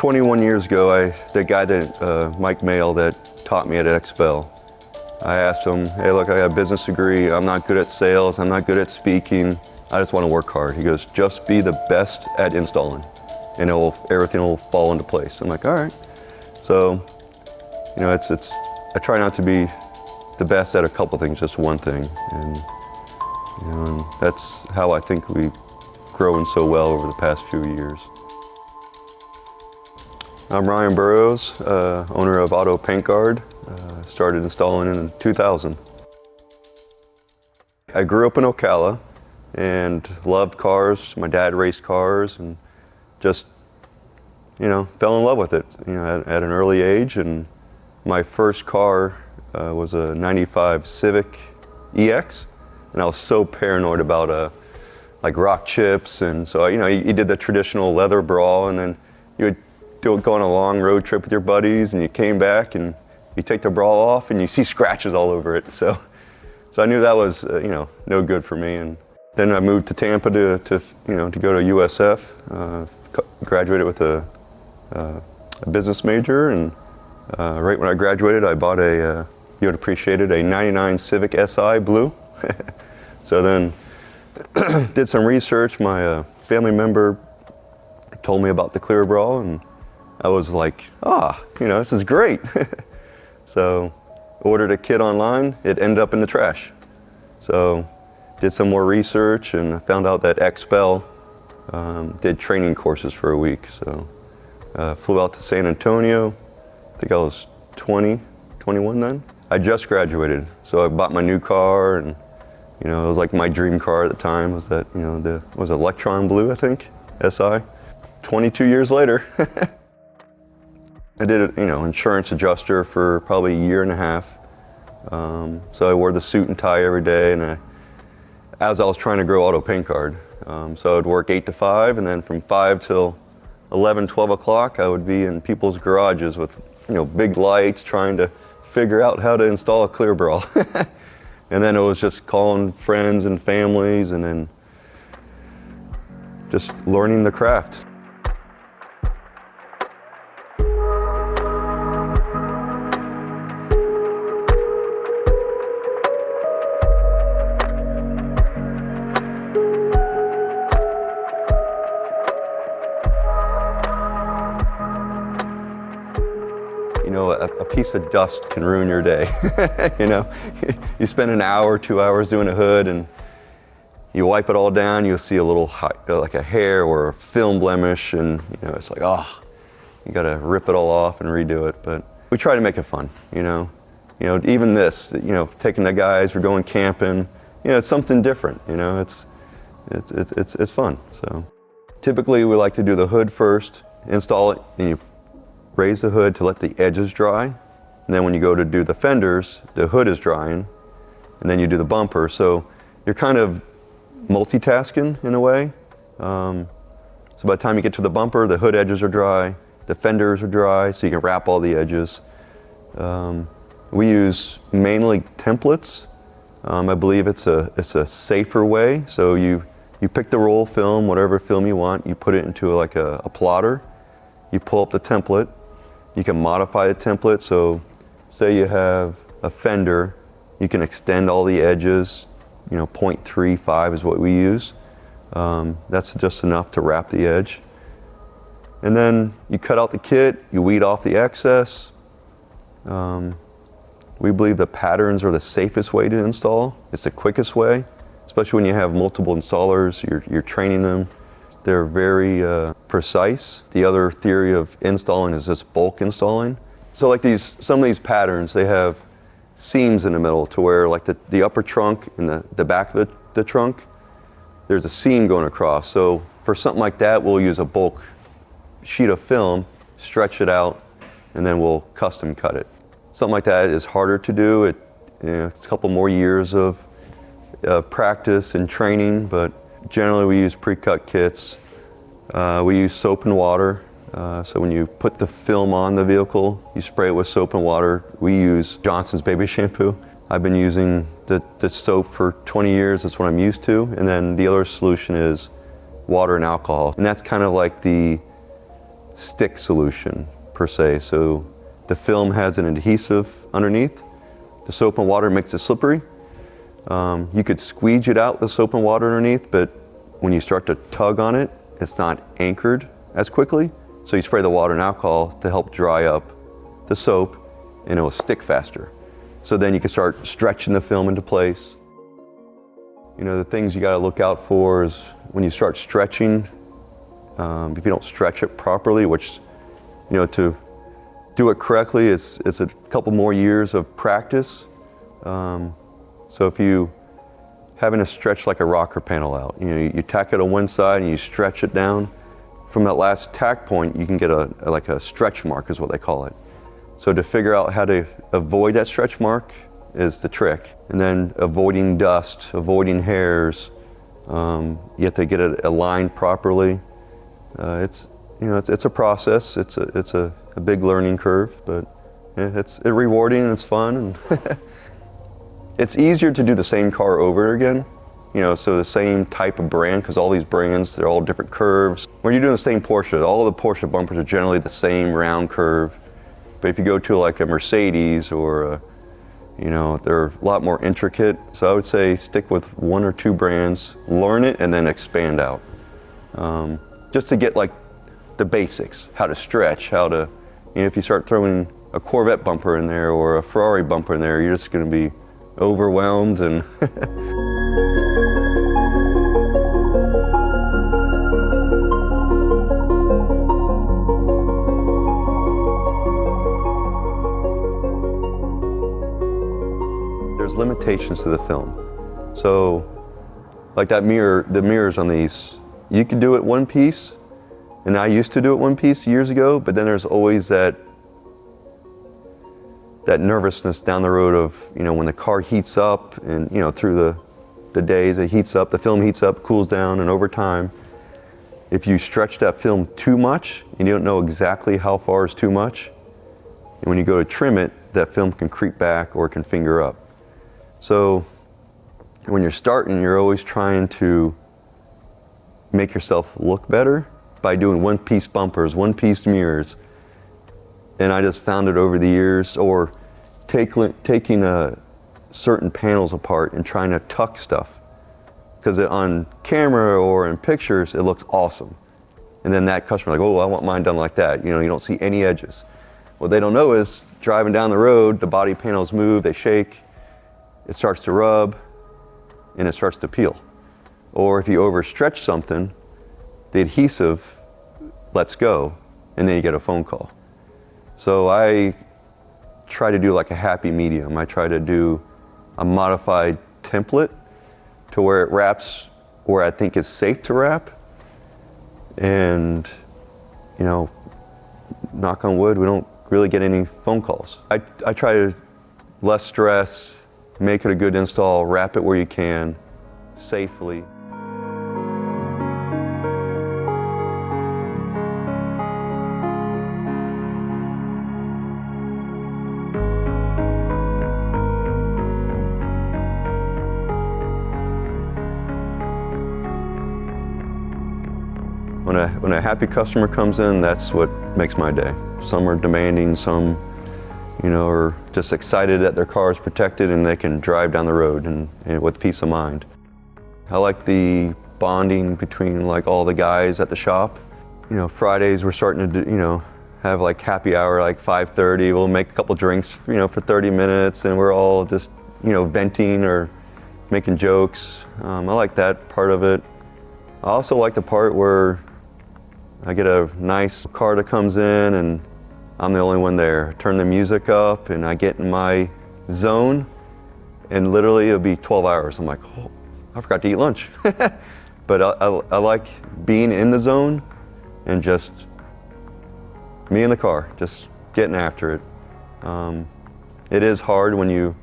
21 years ago, the guy that, Mike Mail, that taught me at XPEL, I asked him, hey look, I got a business degree, I'm not good at sales, I'm not good at speaking, I just want to work hard. He goes, just be the best at installing and everything will fall into place. I'm like, all right. So, you know, I try not to be the best at a couple things, just one thing. And, you know, and that's how I think we've grown so well over the past few years. I'm Ryan Burroughs, owner of Auto Paint Guard. Started installing in 2000. I grew up in Ocala and loved cars. My dad raced cars and just, you know, fell in love with it, you know, at an early age. And my first car was a 95 Civic EX. And I was so paranoid about like rock chips. And so, you know, you did the traditional leather brawl, and then you would go on a long road trip with your buddies, and you came back and you take the brawl off and you see scratches all over it. So I knew that was, you know, no good for me. And then I moved to Tampa to go to USF, graduated with a business major. And right when I graduated, I bought you would appreciate it, a 99 Civic Si Blue. So then did some research. My family member told me about the clear brawl, and I was like, you know, this is great. So ordered a kit online, it ended up in the trash. So did some more research and found out that XPEL did training courses for a week. So flew out to San Antonio. I think I was 21 then. I just graduated, so I bought my new car, and you know, it was like my dream car at the time was that, you know, was Electron Blue, I think, SI. 22 years later. I did a, you know, insurance adjuster for probably a year and a half. So I wore the suit and tie every day, and as I was trying to grow Auto Paint Guard. So I would work 8 to 5, and then from 5 till 11, 12 o'clock, I would be in people's garages with, you know, big lights, trying to figure out how to install a clear brawl. And then it was just calling friends and families, and then just learning the craft. You know, a piece of dust can ruin your day. You know, you spend an hour, 2 hours doing a hood, and you wipe it all down, you'll see a little, like a hair or a film blemish, and you know, it's like, you gotta rip it all off and redo it. But we try to make it fun, you know. Even this, you know, taking the guys, we're going camping, you know, it's something different, you know, it's fun. So typically we like to do the hood first, install it, and you raise the hood to let the edges dry. And then when you go to do the fenders, the hood is drying, and then you do the bumper. So you're kind of multitasking in a way. So by the time you get to the bumper, the hood edges are dry, the fenders are dry, so you can wrap all the edges. We use mainly templates. I believe it's a safer way. So you pick the roll film, whatever film you want, you put it into like a plotter, you pull up the template. You can modify the template, so say you have a fender, you can extend all the edges, you know, 0.35 is what we use. That's just enough to wrap the edge. And then you cut out the kit, you weed off the excess. We believe the patterns are the safest way to install. It's the quickest way, especially when you have multiple installers, you're training them. They're very precise. The other theory of installing is just bulk installing. So like some of these patterns, they have seams in the middle to where like the upper trunk and the back of the trunk, there's a seam going across. So for something like that, we'll use a bulk sheet of film, stretch it out, and then we'll custom cut it. Something like that is harder to do. It's a couple more years of practice and training, but generally we use pre-cut kits. We use soap and water. So when you put the film on the vehicle, you spray it with soap and water. We use Johnson's baby shampoo. I've been using the soap for 20 years, that's what I'm used to. And then the other solution is water and alcohol. And that's kind of like the stick solution per se. So the film has an adhesive underneath. The soap and water makes it slippery. You could squeeze it out with soap and water underneath, but when you start to tug on it, it's not anchored as quickly. So you spray the water and alcohol to help dry up the soap, and it will stick faster. So then you can start stretching the film into place. You know, the things you got to look out for is when you start stretching, if you don't stretch it properly, which, you know, to do it correctly, it's a couple more years of practice. So if you having to stretch like a rocker panel out, you know, you tack it on one side and you stretch it down. From that last tack point, you can get like a stretch mark is what they call it. So to figure out how to avoid that stretch mark is the trick. And then avoiding dust, avoiding hairs. You have to get it aligned properly. It's a process. It's a big learning curve, but yeah, it's rewarding and it's fun. And it's easier to do the same car over again. You know, so the same type of brand, because all these brands, they're all different curves. When you're doing the same Porsche, all the Porsche bumpers are generally the same round curve. But if you go to like a Mercedes or they're a lot more intricate. So I would say stick with one or two brands, learn it, and then expand out. Just to get like the basics, how to stretch, how to, if you start throwing a Corvette bumper in there or a Ferrari bumper in there, you're just gonna be overwhelmed and there's limitations to the film. So like that mirror, the mirrors on these, you can do it one piece, and I used to do it one piece years ago, but then there's always that nervousness down the road of, when the car heats up and, through the days it heats up, the film heats up, cools down, and over time, if you stretch that film too much, and you don't know exactly how far is too much, and when you go to trim it, that film can creep back or it can finger up. So when you're starting, you're always trying to make yourself look better by doing one-piece bumpers, one-piece mirrors. And I just found it over the years, or taking certain panels apart and trying to tuck stuff. Because on camera or in pictures, it looks awesome. And then that customer like, oh, I want mine done like that. You don't see any edges. What they don't know is driving down the road, the body panels move, they shake, it starts to rub, and it starts to peel. Or if you overstretch something, the adhesive lets go, and then you get a phone call. So I try to do like a happy medium. I try to do a modified template to where it wraps where I think is safe to wrap. And, knock on wood, we don't really get any phone calls. I try to less stress, make it a good install, wrap it where you can, safely. When a happy customer comes in, that's what makes my day. Some are demanding, some, are just excited that their car is protected and they can drive down the road and with peace of mind. I like the bonding between like all the guys at the shop. Fridays we're starting to do, have like happy hour, like 5:30. We'll make a couple drinks, for 30 minutes, and we're all just, venting or making jokes. I like that part of it. I also like the part where I get a nice car that comes in and I'm the only one there. Turn the music up and I get in my zone, and literally it'll be 12 hours. I'm like, oh, I forgot to eat lunch. But I like being in the zone and just me in the car, just getting after it. It is hard when you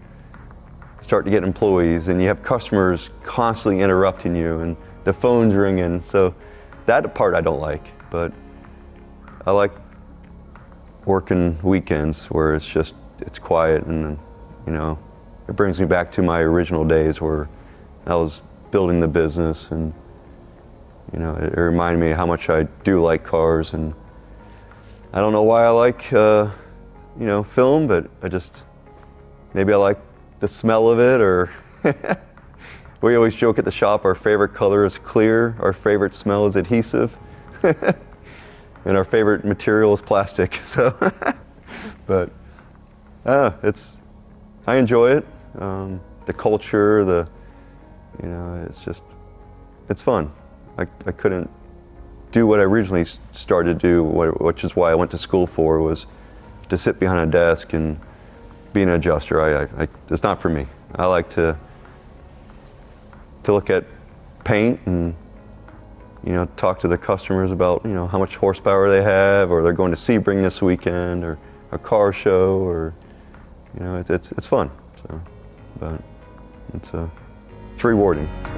start to get employees and you have customers constantly interrupting you and the phone's ringing. So that part I don't like, but I like working weekends where it's quiet and, it brings me back to my original days where I was building the business, and, it reminded me how much I do like cars, and I don't know why I like film, but maybe I like the smell of it, or we always joke at the shop, our favorite color is clear, our favorite smell is adhesive, and our favorite material is plastic. So, but I enjoy it. The culture, it's fun. I couldn't do what I originally started to do, which is why I went to school for, was to sit behind a desk and be an adjuster. It's not for me. I like to look at paint and talk to the customers about how much horsepower they have, or they're going to Sebring this weekend, or a car show, or it's fun. So, but it's rewarding. So.